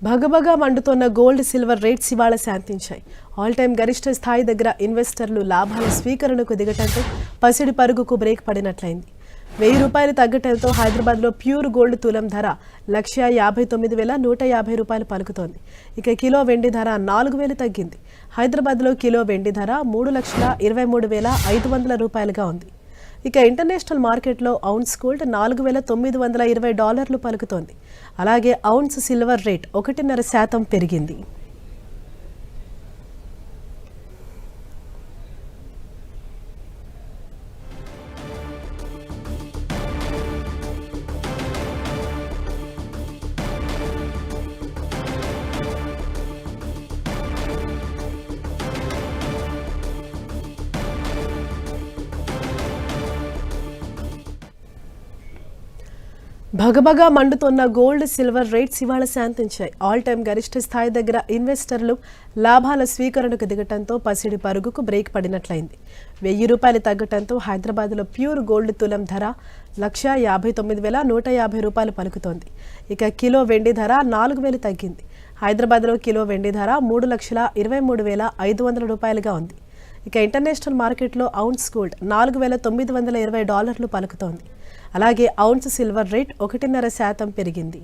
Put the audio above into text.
భగభగా మండుతున్న gold silver rates ఇవాళ శాంతించాయి. All time గరిష్ట స్థాయి దగ్గర ఇన్వెస్టర్లు లాభాల స్వీకరణకు దిగటంతో పసిడి పరుగుకు బ్రేక్ పడినట్లయింది. ₹1000 తగ్గటంతో హైదరాబాద్లో ప్యూర్ గోల్డ్ తులం ధర ₹159,150 పలుకుతోంది. ఇక కిలో వెండి ధర 4000 తగ్గింది. హైదరాబాద్లో కిలో వెండి ధర ₹3,23,500గా ఉంది. ఇక ఇంటర్నేషనల్ మార్కెట్లో ఔన్స్ గోల్డ్ $4,920 పలుకుతోంది. అలాగే ఔన్స్ సిల్వర్ రేట్ 1.5% పెరిగింది. భగభగా మండుతున్న గోల్డ్ సిల్వర్ రేట్స్ ఇవాళ శాంతించాయి. ఆల్ టైమ్ గరిష్ట స్థాయి దగ్గర ఇన్వెస్టర్లు లాభాల స్వీకరణకు దిగటంతో పసిడి పరుగుకు బ్రేక్ పడినట్లయింది. ₹1000 తగ్గటంతో హైదరాబాద్లో ప్యూర్ గోల్డ్ తులం ధర ₹159,150 పలుకుతోంది. ఇక కిలో వెండి ధర 4000 తగ్గింది. హైదరాబాద్లో కిలో వెండి ధర ₹3,23,500గా ఉంది. ఇక ఇంటర్నేషనల్ మార్కెట్లో ఔన్స్ గోల్డ్ $4,920 పలుకుతోంది. అలాగే ఔన్స్ సిల్వర్ రేట్ 1.5% పెరిగింది.